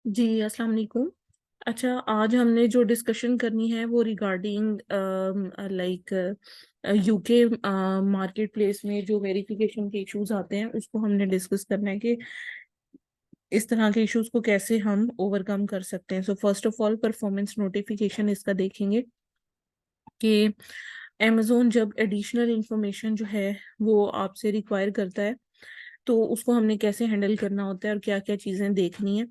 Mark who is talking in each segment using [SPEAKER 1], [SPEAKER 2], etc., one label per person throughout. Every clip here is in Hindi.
[SPEAKER 1] जी, अस्सलाम वालेकुम। अच्छा, आज हमने जो डिस्कशन करनी है वो regarding like UK market place में जो वेरिफिकेशन के इश्यूज आते हैं उसको हमने डिस्कस करना है कि इस तरह के इश्यूज को कैसे हम ओवरकम कर सकते हैं। So first of all performance notification इसका देखेंगे कि अमेजोन जब एडिशनल इंफॉर्मेशन जो है वो आपसे रिक्वायर करता है तो उसको हमने कैसे हैंडल करना होता है और क्या क्या चीजें देखनी है।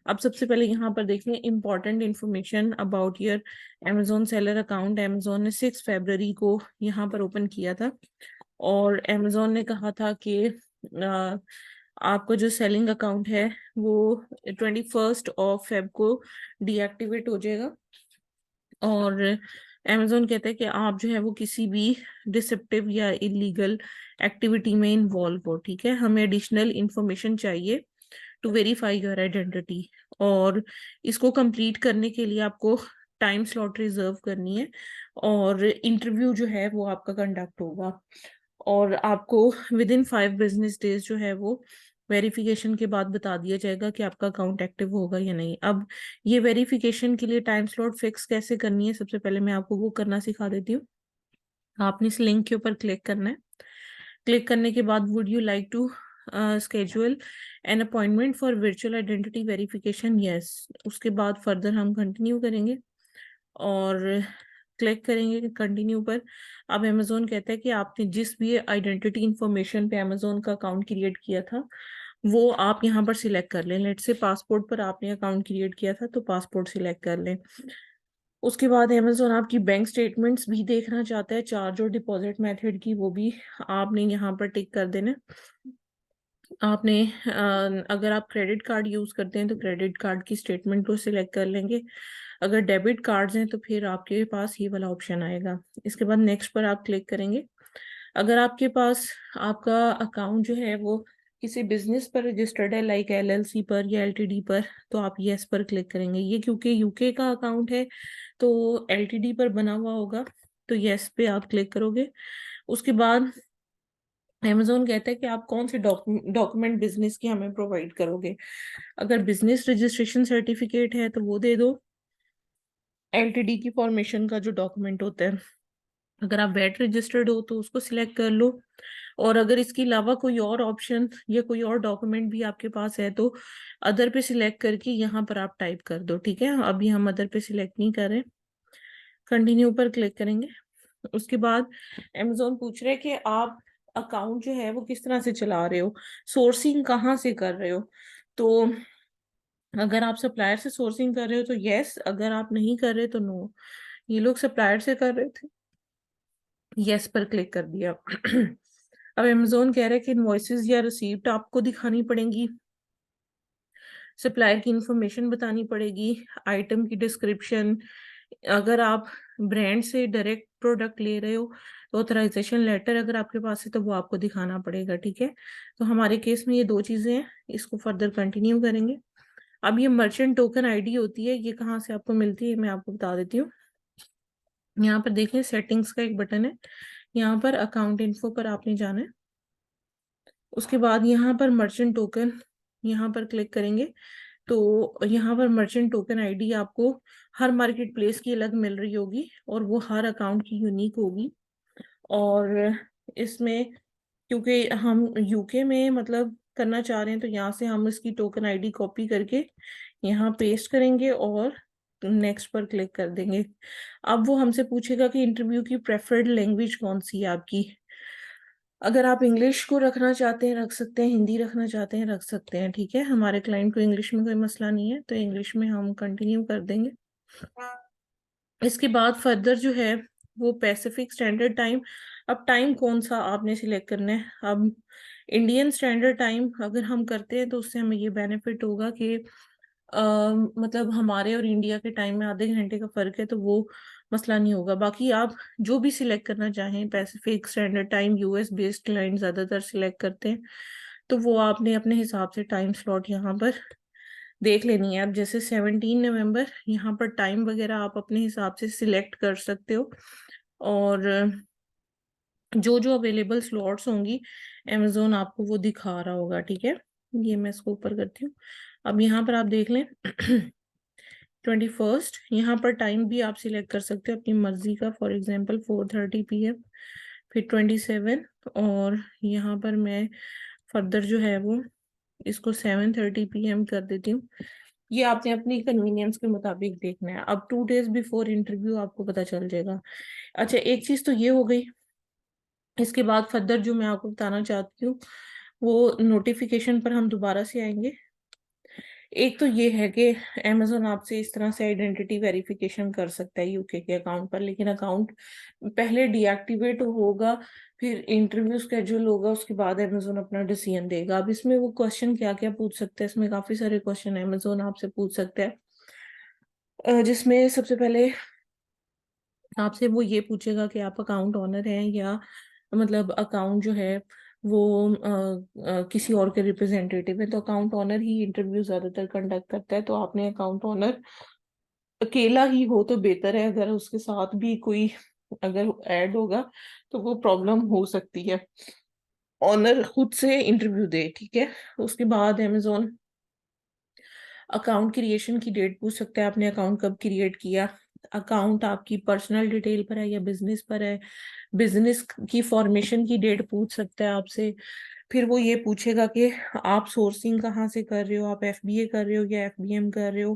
[SPEAKER 1] अब सबसे पहले यहाँ पर देखिए important information about your Amazon seller account. Amazon ने 6 फरवरी को यहाँ पर ओपन किया था और अमेजोन ने कहा था कि आपका जो सेलिंग अकाउंट है वो 21 फेब को डीएक्टिवेट हो जाएगा। और अमेजोन कहता है कि आप जो है वो किसी भी डिसेप्टिव या इलीगल एक्टिविटी में इन्वॉल्व हो। ठीक है, हमें एडिशनल इंफॉर्मेशन चाहिए टू वेरीफाई योर आइडेंटिटी और इसको कंप्लीट करने के लिए आपको टाइम स्लॉट रिजर्व करनी है और इंटरव्यू जो है वो आपका कंडक्ट होगा और आपको विद इन 5 बिजनेस डेज जो है वो वेरिफिकेशन के बाद बता दिया जाएगा कि आपका अकाउंट एक्टिव होगा या नहीं। अब ये वेरिफिकेशन के लिए टाइम स्लॉट फिक्स कैसे करनी है, सबसे पहले मैं आपको वो करना सिखा देती हूँ। आपने इस लिंक के ऊपर क्लिक करना है। क्लिक करने के बाद would you like to schedule an appointment for virtual identity verification, yes. उसके बाद फर्दर हम कंटिन्यू करेंगे और क्लिक करेंगे कंटिन्यू पर। अब अमेजोन कहता है कि आपने जिस भी आइडेंटिटी इंफॉर्मेशन पे अमेजोन का अकाउंट क्रिएट किया था वो आप यहाँ पर सिलेक्ट कर लें। लेट से पासपोर्ट पर आपने अकाउंट क्रिएट किया था तो पासपोर्ट सिलेक्ट कर लें। उसके बाद अमेजोन आपकी बैंक स्टेटमेंट्स भी देखना चाहता है, चार्ज और डिपॉजिट मेथड की, वो भी आपने यहाँ पर टिक कर देना। आपने अगर आप क्रेडिट कार्ड यूज करते हैं तो क्रेडिट कार्ड की स्टेटमेंट को सिलेक्ट कर लेंगे। अगर डेबिट कार्ड्स हैं तो फिर आपके पास ये वाला ऑप्शन आएगा। इसके बाद नेक्स्ट पर आप क्लिक करेंगे। अगर आपके पास आपका अकाउंट जो है वो किसी बिजनेस पर रजिस्टर्ड है लाइक एलएलसी पर या एलटीडी पर तो आप यस पर क्लिक करेंगे। ये क्योंकि यूके का अकाउंट है तो एलटीडी पर बना हुआ होगा तो यस पे आप क्लिक करोगे। उसके बाद अमेजोन कहता है कि आप कौन से डॉक्यूमेंट बिजनेस की हमें प्रोवाइड करोगे। अगर बिजनेस रजिस्ट्रेशन सर्टिफिकेट है तो वो दे दो, एलटीडी की फॉर्मेशन का जो डॉक्यूमेंट होता है। अगर आप वेट रजिस्टर्ड हो तो उसको सिलेक्ट कर लो और अगर इसके अलावा कोई और ऑप्शन या कोई और डॉक्यूमेंट भी आपके पास है तो अदर पे सिलेक्ट करके यहाँ पर आप टाइप कर दो। ठीक है, अभी हम अदर पे सिलेक्ट नहीं कर रहे, कंटिन्यू पर क्लिक करेंगे। उसके बाद अमेजोन पूछ रहा है कि आप अकाउंट जो है वो किस तरह से चला रहे हो, सोर्सिंग कहाँ से कर रहे हो। तो अगर आप सप्लायर से सोर्सिंग कर रहे हो तो यस, अगर आप नहीं कर रहे तो नो। ये लोग सप्लायर से कर रहे थे, यस पर क्लिक कर दिया। अब अमेजोन कह रहा है कि इनवॉइसेस या रिसीप्ट आपको दिखानी पड़ेंगी, सप्लायर की इंफॉर्मेशन बतानी पड़ेगी, आइटम की डिस्क्रिप्शन। अगर आप ब्रांड से डायरेक्ट प्रोडक्ट ले रहे हो तो ऑथराइजेशन लेटर अगर आपके पास है तो वो आपको दिखाना पड़ेगा। ठीक है, तो हमारे केस में ये दो चीजें हैं, इसको फर्दर कंटिन्यू करेंगे। अब ये मर्चेंट टोकन आईडी होती है, ये कहाँ से आपको मिलती है मैं आपको बता देती हूँ। यहाँ पर देखिए सेटिंग्स का एक बटन है, यहाँ पर अकाउंट इन्फो पर आपने जाना है। उसके बाद यहाँ पर मर्चेंट टोकन यहाँ पर क्लिक करेंगे तो यहाँ पर मर्चेंट टोकन आईडी आपको हर मार्केट प्लेस की अलग मिल रही होगी और वो हर अकाउंट की यूनिक होगी। और इसमें क्योंकि हम यूके में मतलब करना चाह रहे हैं तो यहाँ से हम इसकी टोकन आईडी कॉपी करके यहाँ पेस्ट करेंगे और नेक्स्ट पर क्लिक कर देंगे। अब वो हमसे पूछेगा कि इंटरव्यू की प्रेफर्ड लैंग्वेज कौन सी है आपकी। अगर आप इंग्लिश को रखना चाहते हैं रख सकते हैं, हिंदी रखना चाहते हैं रख सकते हैं। ठीक है, हमारे क्लाइंट को इंग्लिश में कोई मसला नहीं है तो इंग्लिश में हम कंटिन्यू कर देंगे। इसके बाद फर्दर जो है वो पैसिफिक स्टैंडर्ड टाइम। अब टाइम कौन सा आपने सिलेक्ट करना है। अब इंडियन स्टैंडर्ड टाइम अगर हम करते हैं तो उससे हमें ये बेनिफिट होगा कि मतलब हमारे और इंडिया के टाइम में आधे घंटे का फर्क है तो वो मसला नहीं होगा। बाकी आप जो भी सिलेक्ट करना चाहें, Pacific standard time US based client ज्यादातर सिलेक्ट करते हैं तो वो आपने अपने हिसाब से टाइम स्लॉट यहाँ पर देख लेनी है। अब जैसे 17 नवंबर, यहाँ पर टाइम वगैरह आप अपने हिसाब से सिलेक्ट कर सकते हो और जो जो अवेलेबल स्लॉट्स होंगी अमेजोन आपको वो दिखा रहा होगा। ठीक है, ये मैं इसको ऊपर करती हूँ। अब यहाँ पर आप देख लें 21, यहाँ पर टाइम भी आप सिलेक्ट कर सकते हो अपनी मर्जी का, फॉर एग्जांपल 4:30 PM। फिर 27, और यहाँ पर मैं फर्दर जो है वो इसको 7:30 PM कर देती हूँ। ये आपने अपनी कन्वीनियंस के मुताबिक देखना है। अब 2 days बिफोर इंटरव्यू आपको पता चल जाएगा। अच्छा, एक चीज तो ये हो गई। इसके बाद फर्दर जो मैं आपको बताना चाहती हूँ वो नोटिफिकेशन पर हम दोबारा से आएंगे। एक तो ये है कि अमेजोन आपसे इस तरह से आइडेंटिटी वेरिफिकेशन कर सकता है यूके के अकाउंट पर, लेकिन अकाउंट पहले डीएक्टिवेट होगा, फिर इंटरव्यू स्केड्यूल होगा, उसके बाद अमेजोन अपना डिसीजन देगा। अब इसमें वो क्वेश्चन क्या क्या पूछ सकते हैं, इसमें काफी सारे क्वेश्चन अमेजोन आपसे पूछ सकता है, जिसमें सबसे पहले आपसे वो ये पूछेगा कि आप अकाउंट ऑनर हैं या मतलब अकाउंट जो है वो किसी और के रिप्रेजेंटेटिव है। तो अकाउंट ऑनर ही इंटरव्यू ज्यादातर कंडक्ट करता है, तो आपने अकाउंट ऑनर अकेला ही हो तो बेहतर है। अगर उसके साथ भी कोई अगर ऐड होगा तो वो प्रॉब्लम हो सकती है। ऑनर खुद से इंटरव्यू दे, ठीक है। उसके बाद अमेजोन अकाउंट क्रिएशन की डेट पूछ सकता है, आपने अकाउंट कब क्रिएट किया। अकाउंट आपकी पर्सनल डिटेल पर है या बिजनेस पर है, बिजनेस की फॉर्मेशन की डेट पूछ सकता है आपसे। फिर वो ये पूछेगा कि आप सोर्सिंग कहाँ से कर रहे हो, आप एफबीए कर रहे हो या एफबीएम कर रहे हो,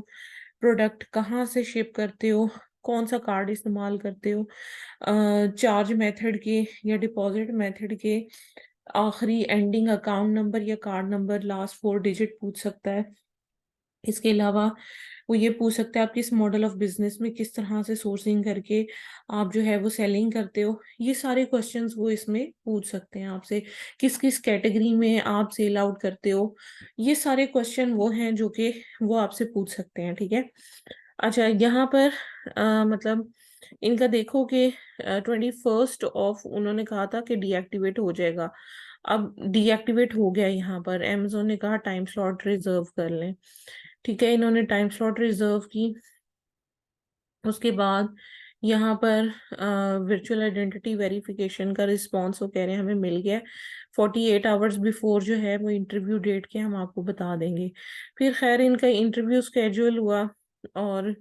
[SPEAKER 1] प्रोडक्ट कहाँ से शिप करते हो, कौन सा कार्ड इस्तेमाल करते हो, चार्ज मेथड के या डिपॉजिट मेथड के, आखिरी एंडिंग अकाउंट नंबर या कार्ड नंबर, लास्ट 4 डिजिट पूछ सकता है। इसके अलावा वो ये पूछ सकते हैं आप किस मॉडल ऑफ बिजनेस में किस तरह से सोर्सिंग करके आप जो है वो सेलिंग करते हो। ये सारे क्वेश्चंस वो इसमें पूछ सकते हैं आपसे। किस किस कैटेगरी में आप सेल आउट करते हो, ये सारे क्वेश्चन वो हैं जो कि वो आपसे पूछ सकते हैं, ठीक है। अच्छा, यहाँ पर मतलब इनका देखो कि 21 उन्होंने कहा था कि डीएक्टिवेट हो जाएगा। अब डीएक्टिवेट हो गया, यहाँ पर अमेजोन ने कहा टाइम स्लॉट रिजर्व कर लें, ठीक है। इन्होंने टाइम स्लॉट रिजर्व की। उसके बाद यहाँ पर वर्चुअल आइडेंटिटी वेरिफिकेशन का रिस्पॉन्स वो कह रहे हैं हमें मिल गया। 48 आवर्स बिफोर जो है वो इंटरव्यू डेट के हम आपको बता देंगे। फिर खैर इनका इंटरव्यू स्केड्यूल हुआ, और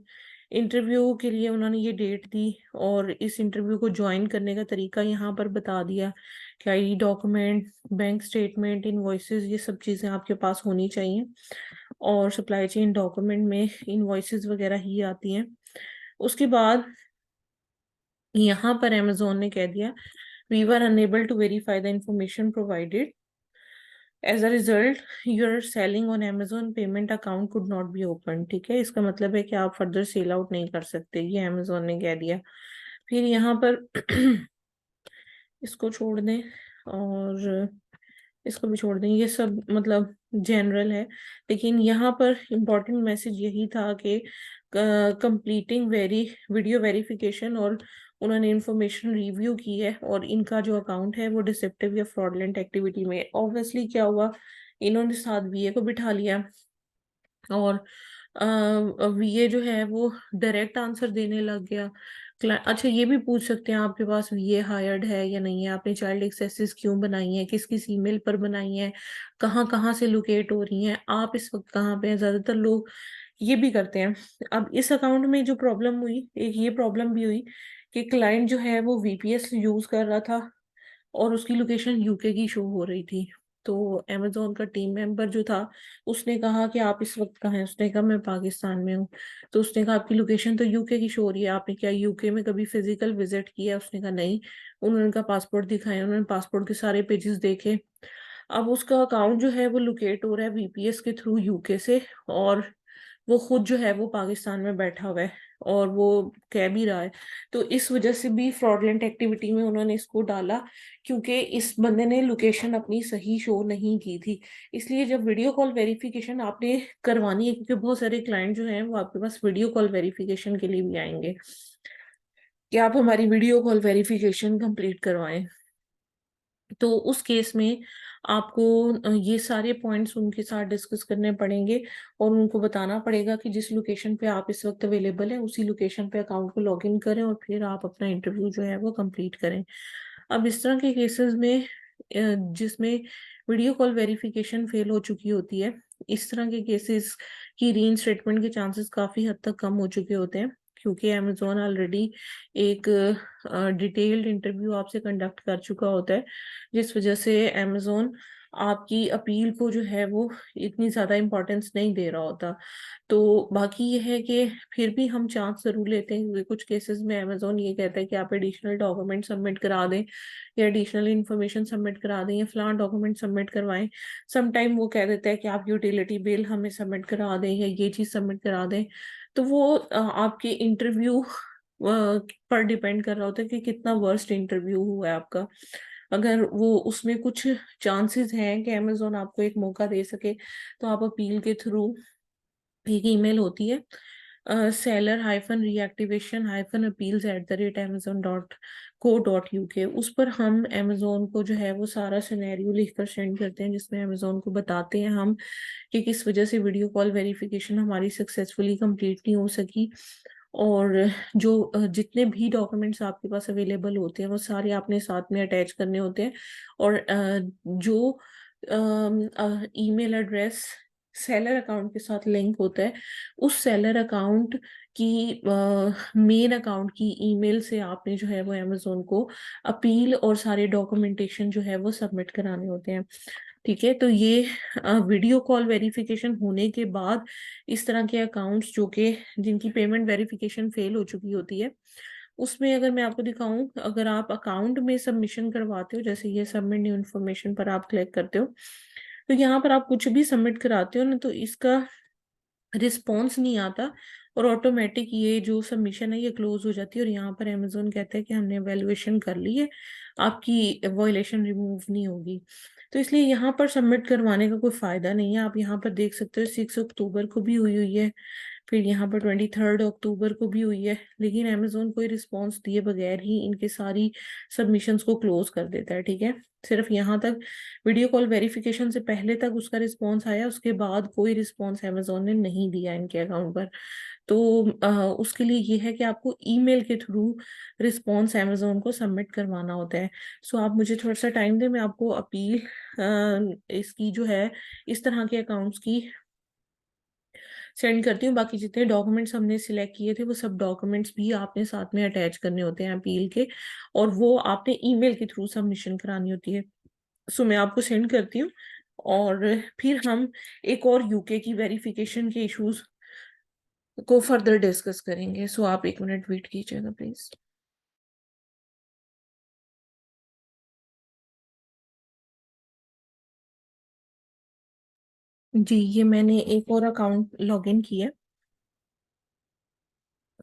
[SPEAKER 1] इंटरव्यू के लिए उन्होंने ये डेट दी, और इस इंटरव्यू को ज्वाइन करने का तरीका यहाँ पर बता दिया कि आई डॉक्यूमेंट, बैंक स्टेटमेंट, इनवॉइसेस, ये सब चीज़ें आपके पास होनी चाहिए। और सप्लाई चेन डॉक्यूमेंट में इनवॉइसेस वगैरह ही आती हैं। उसके बाद यहाँ पर अमेजोन ने कह दिया we were unable to verify the information provided, as a result your selling on Amazon payment account could not be open, ठीक है। इसका मतलब है कि आप फर्दर सेल आउट नहीं कर सकते, ये अमेजोन ने कह दिया। फिर यहाँ पर इसको छोड़ दें और इसको भी छोड़ दें, ये सब मतलब जनरल है। लेकिन यहाँ पर इम्पोर्टेंट मैसेज यही था कि कंप्लीटिंग वीडियो वेरिफिकेशन, और उन्होंने इंफॉर्मेशन रिव्यू की है, और इनका जो अकाउंट है वो डिसेप्टिव या फ्रॉडलेंट एक्टिविटी में। ऑब्वियसली क्या हुआ, इन्होंने साथ वीए को बिठा लिया, और वीए जो है वो डायरेक्ट आंसर देने लग गया। अच्छा, ये भी पूछ सकते हैं आपके पास वीए हायर्ड है या नहीं है, आपने चाइल्ड एक्सेसेस क्यों बनाई है, किस किस ईमेल पर बनाई है, कहाँ कहाँ से लोकेट हो रही हैं, आप इस वक्त कहाँ पे हैं। ज्यादातर लोग ये भी करते हैं। अब इस अकाउंट में जो प्रॉब्लम हुई, एक ये प्रॉब्लम भी हुई कि क्लाइंट जो है वो वीपीएस यूज कर रहा था और उसकी लोकेशन यूके की शो हो रही थी। तो अमेजोन का टीम मेंबर जो था उसने कहा कि आप इस वक्त कहाँ हैं, उसने कहा मैं पाकिस्तान में हूँ। तो उसने कहा आपकी लोकेशन तो यूके की शो हो रही है, आपने क्या यूके में कभी फिजिकल विजिट किया, उसने कहा नहीं। उन्होंने कहा पासपोर्ट दिखाया, उन्होंने पासपोर्ट के सारे पेजेस देखे। अब उसका अकाउंट जो है वो लोकेट हो रहा है वीपीएस के थ्रू यूके से, और वो खुद जो है वो पाकिस्तान में बैठा हुआ है, और वो कह भी रहा है। तो इस वजह से भी फ्रॉडलेंट एक्टिविटी में उन्होंने इसको डाला, क्योंकि इस बंदे ने लोकेशन अपनी सही शो नहीं की थी। इसलिए जब वीडियो कॉल वेरिफिकेशन आपने करवानी है, क्योंकि बहुत सारे क्लाइंट जो हैं वो आपके पास वीडियो कॉल वेरिफिकेशन के लिए भी आएंगे कि आप हमारी वीडियो कॉल वेरिफिकेशन कंप्लीट करवाएं, तो उस केस में आपको ये सारे पॉइंट्स उनके साथ डिस्कस करने पड़ेंगे, और उनको बताना पड़ेगा कि जिस लोकेशन पे आप इस वक्त अवेलेबल है उसी लोकेशन पे अकाउंट को लॉग इन करें, और फिर आप अपना इंटरव्यू जो है वो कंप्लीट करें। अब इस तरह के केसेस में जिसमें वीडियो कॉल वेरिफिकेशन फेल हो चुकी होती है, इस तरह के केसेस की रीइंस्टेटमेंट के चांसेस काफी हद तक कम हो चुके होते हैं, क्योंकि अमेजोन ऑलरेडी एक डिटेल्ड इंटरव्यू आपसे कंडक्ट कर चुका होता है, जिस वजह से अमेजोन आपकी अपील को जो है वो इतनी ज्यादा इम्पोर्टेंस नहीं दे रहा होता। तो बाकी ये है कि फिर भी हम चांस जरूर लेते हैं, क्योंकि कुछ केसेस में अमेजोन ये कहता है कि आप एडिशनल डॉक्यूमेंट सबमिट करा दें या एडिशनल इंफॉर्मेशन सबमिट करा दें या फलां डॉक्यूमेंट सबमिट करवाएं। समटाइम वो कह देता है कि आप यूटिलिटी बिल हमें सबमिट करा दें या ये चीज सबमिट करा दें। तो वो आपके इंटरव्यू पर डिपेंड कर रहा होता है कि कितना वर्स्ट इंटरव्यू हुआ है आपका। अगर वो उसमें कुछ चांसेस हैं कि अमेजोन आपको एक मौका दे सके, तो आप अपील के थ्रू, एक ईमेल होती है seller-reactivation-appeals@amazon.co.uk, उस पर हम अमेजोन को जो है वो सारा सिनेरियो लिखकर सेंड करते हैं, जिसमें अमेजोन को बताते हैं हम कि किस वजह से वीडियो कॉल वेरिफिकेशन हमारी सक्सेसफुली कंप्लीट नहीं हो सकी। और जो जितने भी डॉक्यूमेंट्स आपके पास अवेलेबल होते हैं वो सारे आपने साथ में अटैच करने होते हैं। और जो ईमेल एड्रेस सेलर अकाउंट के साथ लिंक होता है, उस सेलर अकाउंट की मेन अकाउंट की ईमेल से आपने जो है वो अमेजोन को अपील और सारे डॉक्यूमेंटेशन जो है वो सबमिट कराने होते हैं। ठीक है, तो ये वीडियो कॉल वेरिफिकेशन होने के बाद इस तरह के अकाउंट्स जो कि जिनकी पेमेंट वेरिफिकेशन फेल हो चुकी होती है, उसमें अगर मैं आपको दिखाऊं, अगर आप अकाउंट में सबमिशन करवाते हो, जैसे ये सबमिट न्यू इन्फॉर्मेशन पर आप क्लिक करते हो, तो यहाँ पर आप कुछ भी सबमिट कराते हो ना, तो इसका रिस्पॉन्स नहीं आता और ऑटोमेटिक ये जो सबमिशन है ये क्लोज हो जाती है। और यहाँ पर अमेजोन कहता है कि हमने एवेल्युएशन कर ली है, आपकी वॉयलेशन रिमूव नहीं होगी। तो इसलिए यहाँ पर सबमिट करवाने का कोई फायदा नहीं है। आप यहाँ पर देख सकते हो 6 अक्टूबर को भी हुई है, फिर यहाँ पर 23 अक्टूबर को भी हुई है, लेकिन अमेजोन कोई रिस्पॉन्स दिए बगैर ही इनके सारी सबमिशंस को क्लोज कर देता है। ठीक है, सिर्फ यहाँ तक वीडियो कॉल वेरिफिकेशन से पहले तक उसका रिस्पॉन्स आया, उसके बाद कोई रिस्पॉन्स अमेजोन ने नहीं दिया इनके अकाउंट पर। तो उसके लिए ये है कि आपको ईमेल के थ्रू रिस्पॉन्स अमेजोन को सबमिट करवाना होता है। सो आप मुझे थोड़ा सा टाइम दें, मैं आपको अपील इसकी जो है इस तरह के अकाउंट्स की सेंड करती हूँ। बाकी जितने डॉक्यूमेंट्स हमने सिलेक्ट किए थे वो सब डॉक्यूमेंट्स भी आपने साथ में अटैच करने होते हैं अपील के, और वो आपने ईमेल के थ्रू सबमिशन करानी होती है। सो मैं आपको सेंड करती हूँ, और फिर हम एक और यूके की वेरिफिकेशन के इश्यूज को फर्दर डिस्कस करेंगे। सो आप 1 मिनट वेट कीजिएगा प्लीज। जी, ये मैंने एक और अकाउंट लॉगिन किया।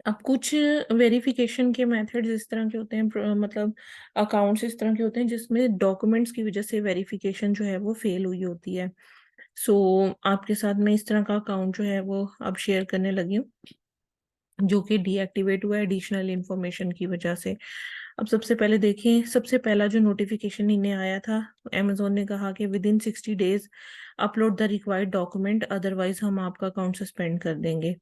[SPEAKER 1] अब कुछ वेरिफिकेशन के मेथड्स इस तरह के होते हैं, मतलब अकाउंट्स इस तरह के होते हैं जिसमें डॉक्यूमेंट्स की वजह से वेरिफिकेशन जो है वो फेल हुई होती है। सो आपके साथ मैं इस तरह का अकाउंट जो है वो अब शेयर करने लगी हूँ, जो कि डीएक्टिवेट हुआ है एडिशनल इंफॉर्मेशन की वजह से। अब सबसे पहले देखें, सबसे पहला जो नोटिफिकेशन इन्हें आया था, अमेजोन ने कहा कि with in 60 days upload the required document, otherwise हम आपका अकाउंट सस्पेंड कर देंगे।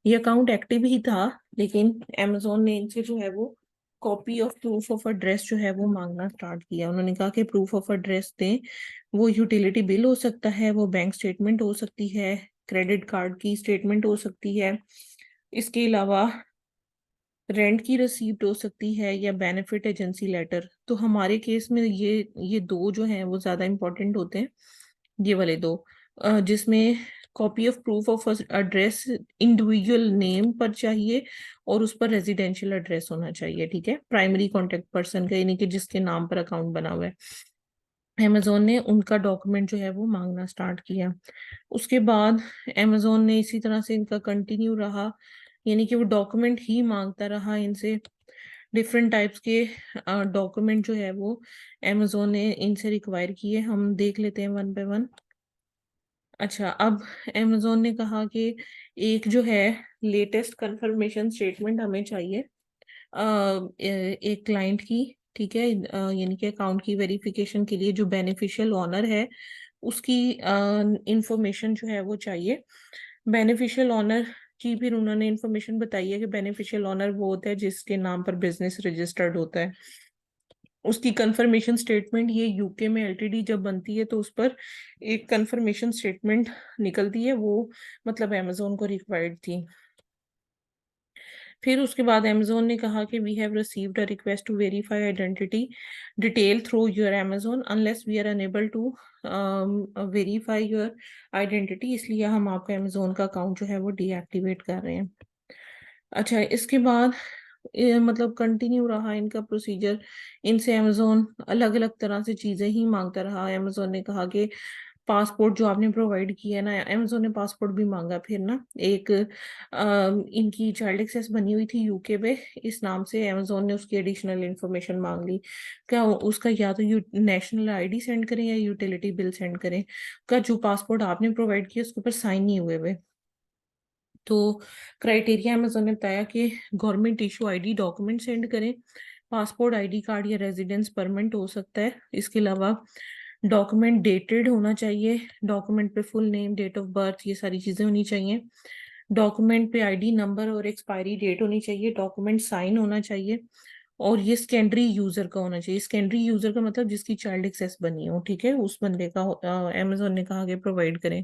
[SPEAKER 1] ये अकाउंट एक्टिव ही था, लेकिन अमेजोन ने इनसे जो है वो copy of proof of address जो है वो मांगना स्टार्ट किया। उन्होंने कहा कि प्रूफ ऑफ एड्रेस दें, वो यूटिलिटी बिल हो सकता है, वो बैंक स्टेटमेंट हो सकती है, क्रेडिट कार्ड की स्टेटमेंट हो सकती है, इसके अलावा रेंट की रिसीप्ट हो सकती है, या बेनिफिट एजेंसी लेटर। तो हमारे केस में ये दो जो हैं वो ज्यादा इंपॉर्टेंट होते हैं, ये वाले दो, जिसमें copy of proof of address individual name पर चाहिए और उस पर रेजिडेंशियल एड्रेस होना चाहिए। ठीक है, प्राइमरी कॉन्टेक्ट पर्सन का, यानी कि जिसके नाम पर अकाउंट बना हुआ है। अमेजोन ने उनका डॉक्यूमेंट जो है वो मांगना स्टार्ट किया। उसके बाद अमेजोन ने इसी तरह से इनका कंटिन्यू रहा, यानी कि वो डॉक्यूमेंट ही मांगता रहा इनसे। डिफरेंट टाइप्स के डॉक्यूमेंट जो है वो अमेजोन ने इनसे रिक्वायर किए। हम देख लेते हैं वन बाय वन। अच्छा, अब अमेजोन ने कहा कि एक जो है लेटेस्ट कंफर्मेशन स्टेटमेंट हमें चाहिए एक क्लाइंट की। ठीक है, यानी कि अकाउंट की वेरिफिकेशन के लिए जो बेनिफिशियल ओनर है उसकी इंफॉर्मेशन जो है वो चाहिए। बेनिफिशियल ओनर की फिर उन्होंने इंफॉर्मेशन बताई है कि बेनिफिशियल ओनर वो होता है जिसके नाम पर बिजनेस रजिस्टर्ड होता है। उसकी कंफर्मेशन स्टेटमेंट, ये यूके में एलटीडी जब बनती है तो उस पर एक कंफर्मेशन स्टेटमेंट निकलती है, वो मतलब अमेजोन को रिक्वायर्ड थी। फिर उसके बाद अमेजोन ने कहा कि we have received a request to verify identity detail through your Amazon unless we are unable to verify your identity, इसलिए हम आपका अमेजोन का अकाउंट जो है वो डीएक्टिवेट कर रहे हैं। अच्छा, इसके बाद मतलब कंटिन्यू रहा इनका प्रोसीजर। इनसे अमेजोन अलग अलग तरह से चीजें ही मांगता रहा। अमेजोन ने कहा कि पासपोर्ट जो आपने प्रोवाइड किया है ना, अमेजोन ने पासपोर्ट भी मांगा। फिर ना एक इनकी चाइल्ड एक्सेस बनी हुई थी यूके पे, इस नाम से अमेजोन ने उसकी एडिशनल इंफॉर्मेशन मांग ली। क्या उसका या तो नेशनल आईडी सेंड करें या यूटिलिटी बिल सेंड करें, का जो पासपोर्ट आपने प्रोवाइड किया उसके ऊपर साइन नहीं हुए हुए। तो क्राइटेरिया अमेजोन ने बताया कि government issue ID document send करें, पासपोर्ट, आईडी कार्ड या रेजिडेंस परमिट हो सकता है। इसके अलावा डॉक्यूमेंट डेटेड होना चाहिए, डॉक्यूमेंट पे full name, date of birth, ये सारी चीजें होनी चाहिए। डॉक्यूमेंट पे आईडी नंबर और एक्सपायरी डेट होनी चाहिए, डॉक्यूमेंट साइन होना चाहिए, और ये सेकेंडरी यूजर का होना चाहिए। सेकेंडरी यूजर का मतलब जिसकी चाइल्ड एक्सेस बनी हो, ठीक है, उस बंदे का अमेजोन ने कहा कि प्रोवाइड करें।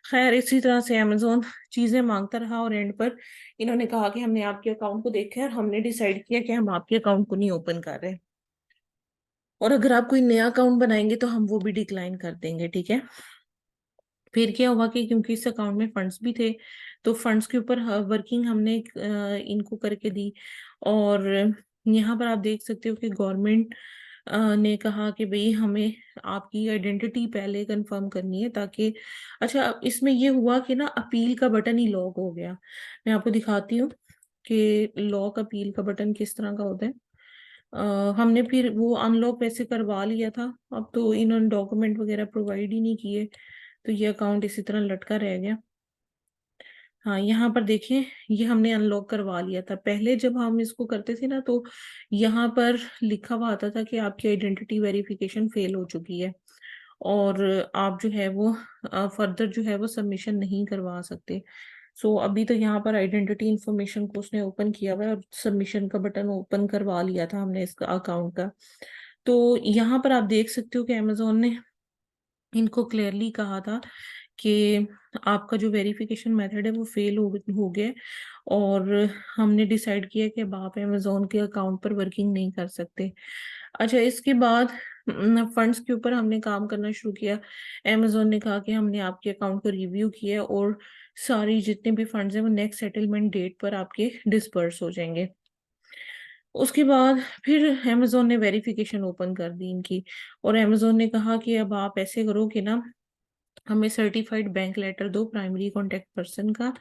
[SPEAKER 1] खैर, इसी तरह से अमेजोन चीजें मांगता रहा और एंड पर इन्होंने कहा कि हमने आपके अकाउंट को देखा है और हमने डिसाइड किया कि हम आपके अकाउंट को नहीं ओपन कर रहे, और अगर आप कोई नया अकाउंट बनाएंगे तो हम वो भी डिक्लाइन कर देंगे, ठीक है। फिर क्या हुआ कि क्योंकि इस अकाउंट में फंड्स भी थे, तो फंड्स के ऊपर वर्किंग हमने इनको करके दी। और यहाँ पर आप देख सकते हो कि गवर्नमेंट ने कहा कि भाई हमें आपकी आइडेंटिटी पहले कंफर्म करनी है, ताकि अच्छा, इसमें ये हुआ कि ना अपील का बटन ही लॉक हो गया। मैं आपको दिखाती हूँ कि लॉक अपील का बटन किस तरह का होता है। हमने फिर वो अनलॉक वैसे करवा लिया था, अब तो इन्होंने डॉक्यूमेंट वगैरह प्रोवाइड ही नहीं किए, तो ये अकाउंट इसी तरह लटका रह गया। हाँ, यहाँ पर देखिए, ये हमने अनलॉक करवा लिया था। पहले जब हम इसको करते थे ना, तो यहाँ पर लिखा हुआ आता था कि आपकी आइडेंटिटी वेरिफिकेशन फेल हो चुकी है और आप जो है वो फर्दर जो है वो सबमिशन नहीं करवा सकते। सो अभी तो यहाँ पर आइडेंटिटी इंफॉर्मेशन को उसने ओपन किया हुआ है और सबमिशन का बटन ओपन करवा लिया था हमने इसका अकाउंट का। तो यहाँ पर आप देख सकते हो कि अमेजोन ने इनको क्लियरली कहा था कि आपका जो वेरिफिकेशन मेथड है वो फेल हो गया, और हमने डिसाइड किया कि अब आप अमेजोन के अकाउंट पर वर्किंग नहीं कर सकते। अच्छा, इसके बाद फंड्स के ऊपर हमने काम करना शुरू किया। अमेजोन ने कहा कि हमने आपके अकाउंट को रिव्यू किया और सारी जितने भी फंड्स हैं वो नेक्स्ट सेटलमेंट डेट पर आपके डिस्पर्स हो जाएंगे। उसके बाद फिर अमेजोन ने वेरिफिकेशन ओपन कर दी इनकी, और अमेजोन ने कहा कि अब आप ऐसे करो कि ना हमें सर्टिफाइड बैंक लेटर दो प्राइमरी कॉन्टेक्ट पर्सन का,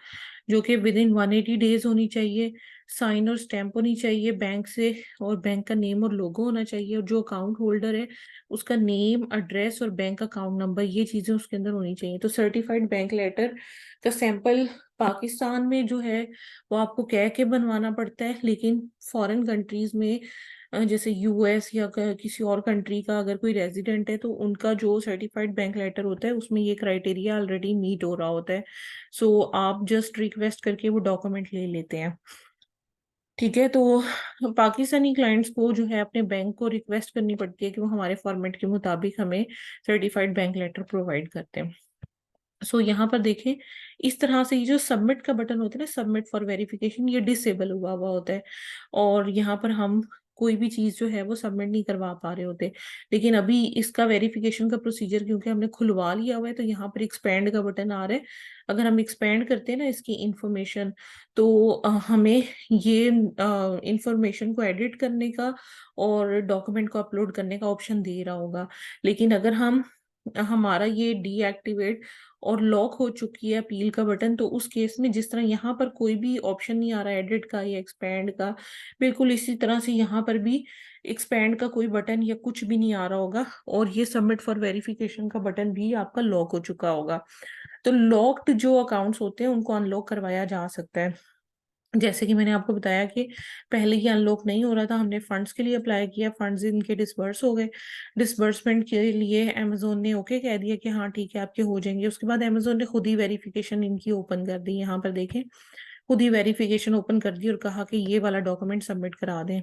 [SPEAKER 1] जो कि विद इन 180 डेज होनी चाहिए, साइन और स्टैंप होनी चाहिए बैंक से, और बैंक का नेम और लोगो होना चाहिए, और जो अकाउंट होल्डर है उसका नेम, एड्रेस और बैंक अकाउंट नंबर, ये चीजें उसके अंदर होनी चाहिए। तो सर्टिफाइड बैंक लेटर का सैंपल पाकिस्तान में जो है वो आपको कह के बनवाना पड़ता है, लेकिन फॉरेन कंट्रीज में जैसे यूएस या किसी और कंट्री का अगर कोई रेजिडेंट है तो उनका जो सर्टिफाइड बैंक लेटर होता है उसमें ये क्राइटेरिया ऑलरेडी मीट हो रहा होता है। सो आप जस्ट रिक्वेस्ट करके वो डॉक्यूमेंट ले लेते हैं, ठीक है। तो पाकिस्तानी क्लाइंट्स को जो है अपने बैंक को रिक्वेस्ट करनी पड़ती है कि वो हमारे फॉर्मेट के मुताबिक हमें सर्टिफाइड बैंक लेटर प्रोवाइड करते हैं। सो यहाँ पर देखें, इस तरह से ये जो सबमिट का बटन होता है ना, सबमिट फॉर वेरिफिकेशन, ये डिसेबल हुआ हुआ होता है, और यहाँ पर हम कोई भी चीज जो है वो सबमिट नहीं करवा पा रहे होते। लेकिन अभी इसका वेरिफिकेशन का प्रोसीजर क्योंकि हमने खुलवा लिया हुआ है, तो यहाँ पर एक्सपेंड का बटन आ रहा है। अगर हम एक्सपेंड करते हैं ना इसकी इंफॉर्मेशन, तो हमें ये इंफॉर्मेशन को एडिट करने का और डॉक्यूमेंट को अपलोड करने का ऑप्शन दे रहा होगा। लेकिन अगर हम हमारा ये डीएक्टिवेट और लॉक हो चुकी है अपील का बटन, तो उस केस में जिस तरह यहाँ पर कोई भी ऑप्शन नहीं आ रहा है एडिट का या एक्सपैंड का, बिल्कुल इसी तरह से यहाँ पर भी एक्सपैंड का कोई बटन या कुछ भी नहीं आ रहा होगा, और ये सबमिट फॉर वेरिफिकेशन का बटन भी आपका लॉक हो चुका होगा। तो लॉक्ड जो अकाउंट्स होते हैं उनको अनलॉक करवाया जा सकता है। जैसे कि मैंने आपको बताया कि पहले ही अनलॉक नहीं हो रहा था, हमने फंड्स के लिए अप्लाई किया, फंड्स इनके डिसबर्स हो गए। डिसबर्समेंट के लिए अमेजोन ने ओके कह दिया कि हाँ ठीक है आपके हो जाएंगे। उसके बाद अमेजोन ने खुद ही वेरिफिकेशन इनकी ओपन कर दी, यहाँ पर देखें, खुद ही वेरिफिकेशन ओपन कर दी और कहा कि ये वाला डॉक्यूमेंट सबमिट करा दें।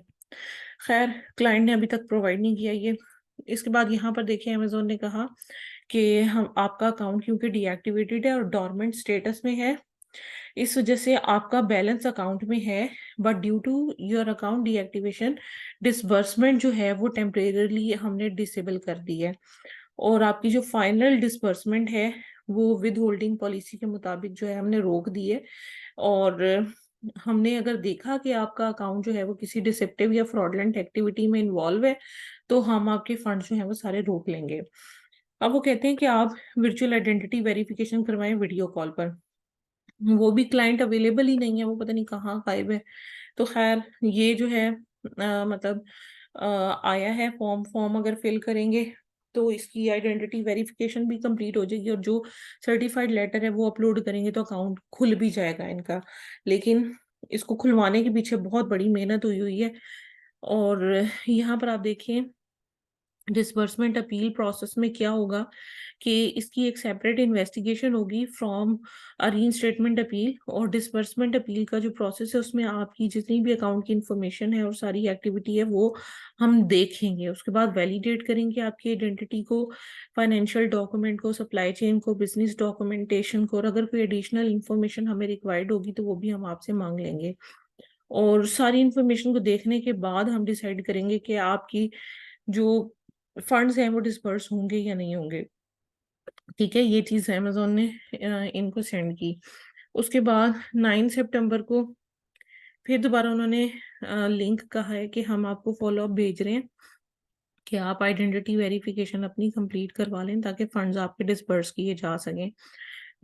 [SPEAKER 1] खैर क्लाइंट ने अभी तक प्रोवाइड नहीं किया ये। इसके बाद यहाँ पर देखिए अमेजोन ने कहा कि हम आपका अकाउंट क्योंकि डीएक्टिवेटेड है और डोरमेंट स्टेटस में है, इस वजह से आपका बैलेंस अकाउंट में है, but due to your account deactivation disbursement जो है वो टेम्परेरली हमने डिसेबल कर दी है, और आपकी जो फाइनल डिसबर्समेंट है वो विद होल्डिंग पॉलिसी के मुताबिक जो है हमने रोक दी है। और हमने अगर देखा कि आपका अकाउंट जो है वो किसी डिसेप्टिव या फ्रॉडलेंट एक्टिविटी में इन्वॉल्व है तो हम आपके फंड जो है वो सारे रोक लेंगे। अब वो कहते हैं कि आप वर्चुअल आइडेंटिटी वेरिफिकेशन करवाएं वीडियो कॉल पर। वो भी क्लाइंट अवेलेबल ही नहीं है, वो पता नहीं कहाँ गायब है। तो खैर ये जो है मतलब आया है फॉर्म। फॉर्म अगर फिल करेंगे तो इसकी आइडेंटिटी वेरिफिकेशन भी कंप्लीट हो जाएगी, और जो सर्टिफाइड लेटर है वो अपलोड करेंगे तो अकाउंट खुल भी जाएगा इनका। लेकिन इसको खुलवाने के पीछे बहुत बड़ी मेहनत हुई हुई है। और यहाँ पर आप देखिए डिसबर्समेंट अपील प्रोसेस में क्या होगा कि इसकी एक सेपरेट इन्वेस्टिगेशन होगी फ्रॉम अ रीइंस्टेटमेंट अपील, और डिसबर्समेंट अपील का जो प्रोसेस है उसमें आपकी जितनी भी अकाउंट की इंफॉर्मेशन है और सारी एक्टिविटी है वो हम देखेंगे। उसके बाद वैलिडेट करेंगे आपकी आइडेंटिटी को, फाइनेंशियल डॉक्यूमेंट को, सप्लाई चेन को, बिजनेस डॉक्यूमेंटेशन को, और अगर कोई एडिशनल इंफॉर्मेशन हमें रिक्वायर्ड होगी तो वो भी हम आपसे मांग लेंगे। और सारी इंफॉर्मेशन को देखने के बाद हम डिसाइड करेंगे कि आपकी जो फंड्स हैं वो डिस्पर्स होंगे या नहीं होंगे। ठीक है, ये चीज अमेजोन ने इनको सेंड की। उसके बाद 9 सितंबर को फिर दोबारा उन्होंने लिंक कहा है कि हम आपको फॉलो अप भेज रहे हैं कि आप आइडेंटिटी वेरिफिकेशन अपनी कंप्लीट करवा लें ताकि फंड्स आपके डिस्पर्स किए जा सकें।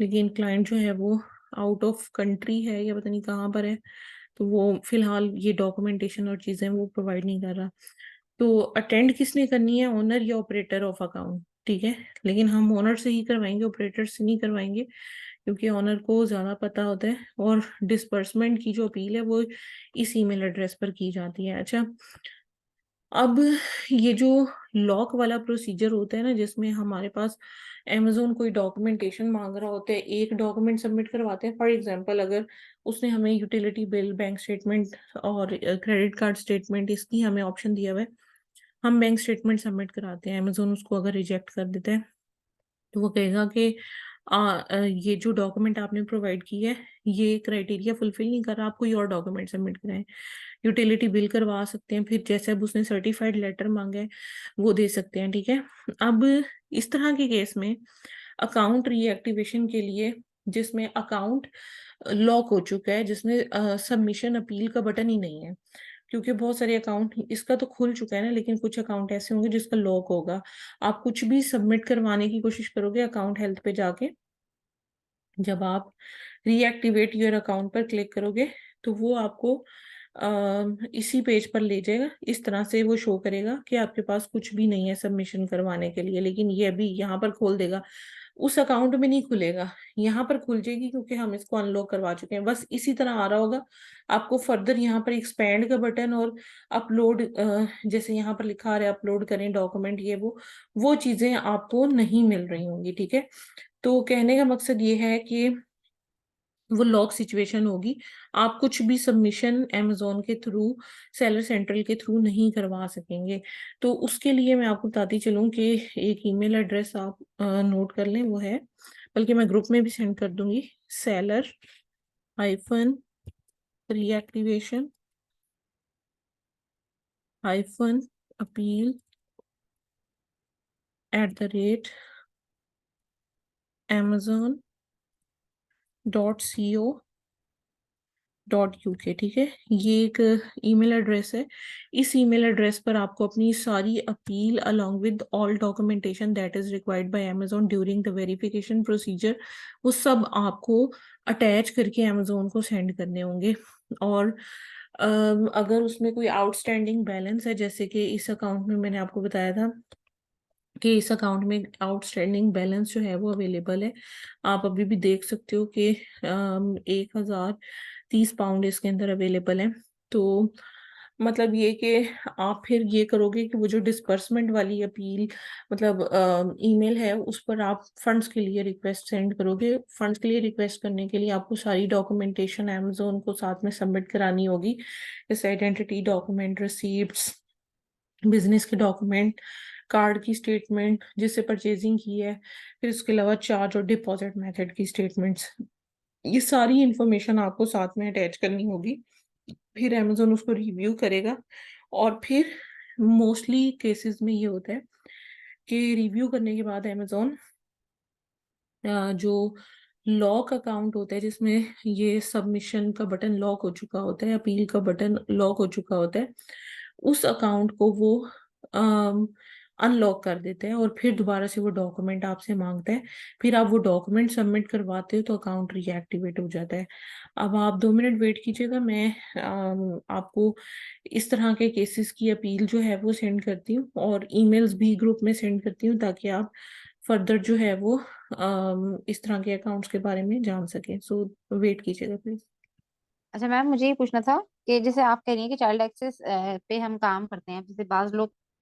[SPEAKER 1] लेकिन क्लाइंट जो है वो आउट ऑफ कंट्री है या पता नहीं कहाँ पर है, तो वो फिलहाल ये डॉक्यूमेंटेशन और चीजें वो प्रोवाइड नहीं कर रहा। तो अटेंड किसने करनी है, ओनर या ऑपरेटर ऑफ अकाउंट। ठीक है, लेकिन हम ओनर से ही करवाएंगे, ऑपरेटर से नहीं करवाएंगे, क्योंकि ओनर को ज्यादा पता होता है। और डिसबर्समेंट की जो अपील है वो इस ईमेल एड्रेस पर की जाती है। अच्छा, अब ये जो लॉक वाला प्रोसीजर होता है ना, जिसमें हमारे पास अमेजोन कोई डॉक्यूमेंटेशन मांग रहा होता है, एक डॉक्यूमेंट सबमिट करवाते हैं। फॉर एग्जांपल अगर उसने हमें यूटिलिटी बिल, बैंक स्टेटमेंट और क्रेडिट कार्ड स्टेटमेंट इसकी हमें ऑप्शन दिया हुआ है, हम बैंक स्टेटमेंट सबमिट कराते हैं, अमेजोन उसको अगर रिजेक्ट कर देता है तो वो कहेगा कि ये जो डॉक्यूमेंट आपने प्रोवाइड की है ये क्राइटेरिया फुलफिल नहीं कर रहा, आप कोई और डॉक्यूमेंट सबमिट कराएं। यूटिलिटी बिल करवा सकते हैं, फिर जैसे अब उसने सर्टिफाइड लेटर मांगा है वो दे सकते हैं। ठीक है, अब इस तरह के केस में अकाउंट रीएक्टिवेशन के लिए जिसमें अकाउंट लॉक हो चुका है, जिसमें सबमिशन अपील का बटन ही नहीं है, क्योंकि बहुत सारे अकाउंट इसका तो खुल चुका है ना, लेकिन कुछ अकाउंट ऐसे होंगे जिसका लॉक होगा। आप कुछ भी सबमिट करवाने की कोशिश करोगे अकाउंट हेल्थ पे जाके, जब आप रीएक्टिवेट योर अकाउंट पर क्लिक करोगे तो वो आपको इसी पेज पर ले जाएगा। इस तरह से वो शो करेगा कि आपके पास कुछ भी नहीं है सबमिशन करवाने के लिए, लेकिन ये अभी यहाँ पर खोल देगा, उस अकाउंट में नहीं खुलेगा, यहाँ पर खुल जाएगी क्योंकि हम इसको अनलॉक करवा चुके हैं। बस इसी तरह आ रहा होगा आपको फर्दर यहाँ पर एक्सपैंड का बटन और अपलोड, जैसे यहाँ पर लिखा आ रहा है अपलोड करें डॉक्यूमेंट, ये वो चीजें आपको नहीं मिल रही होंगी। ठीक है, तो कहने का मकसद ये है कि वो लॉक सिचुएशन होगी, आप कुछ भी सबमिशन अमेजोन के थ्रू, सेलर सेंट्रल के थ्रू नहीं करवा सकेंगे। तो उसके लिए मैं आपको बताती चलूं कि एक ईमेल एड्रेस आप नोट कर लें, वो है, बल्कि मैं ग्रुप में भी सेंड कर दूंगी, seller hyphen reactivation hyphen appeal @ amazon.co.uk। ठीक है, ये एक ईमेल एड्रेस है। इस ईमेल एड्रेस पर आपको अपनी सारी appeal along with all documentation that is required by Amazon during the verification procedure, वो सब आपको अटैच करके अमेजोन को सेंड करने होंगे। और अगर उसमें कोई आउटस्टैंडिंग बैलेंस है, जैसे कि इस अकाउंट में मैंने आपको बताया था कि इस अकाउंट में आउटस्टैंडिंग बैलेंस जो है वो अवेलेबल है, आप अभी भी देख सकते हो कि 1030 पाउंड इसके अंदर अवेलेबल है। तो मतलब ये कि आप फिर ये करोगे कि वो जो डिस्बर्समेंट वाली अपील, मतलब ईमेल है, उस पर आप फंड्स के लिए रिक्वेस्ट सेंड करोगे। फंड्स के लिए रिक्वेस्ट करने के लिए आपको सारी डॉक्यूमेंटेशन अमेजोन को साथ में सबमिट करानी होगी, जैसे आइडेंटिटी डॉक्यूमेंट, रिसीप्ट्स, बिजनेस के डॉक्यूमेंट, कार्ड की स्टेटमेंट जिससे परचेजिंग की है, फिर उसके अलावा चार्ज और डिपॉजिट मेथड की स्टेटमेंट्स, ये सारी इंफॉर्मेशन आपको साथ में अटैच करनी होगी। फिर अमेजोन उसको रिव्यू करेगा, और फिर मोस्टली केसेस में ये होता है कि रिव्यू करने के बाद अमेजोन जो लॉक अकाउंट होता है जिसमें ये सबमिशन का बटन लॉक हो चुका होता है, अपील का बटन लॉक हो चुका होता है, उस अकाउंट को वो अनलॉक कर देते हैं और फिर दोबारा से वो डॉक्यूमेंट आपसे मांगता है। फिर आप वो डॉक्यूमेंट सबमिट करवाते हो तो अकाउंट रीएक्टिवेट हो जाता है। अब आप 2 मिनट वेट कीजिएगा, मैं आपको इस तरह के केसेस की अपील जो है वो सेंड करती हूँ, और ईमेल्स भी ग्रुप में सेंड करती हूँ, ताकि आप फर्दर जो है वो इस तरह के अकाउंट्स के बारे में जान सकें। सो वेट कीजिएगा प्लीज।
[SPEAKER 2] अच्छा मैम, मुझे ये पूछना था कि जैसे आप कह रही हैं कि चाइल्ड एक्सेस पे हम काम करते हैं, जैसे बाज लोग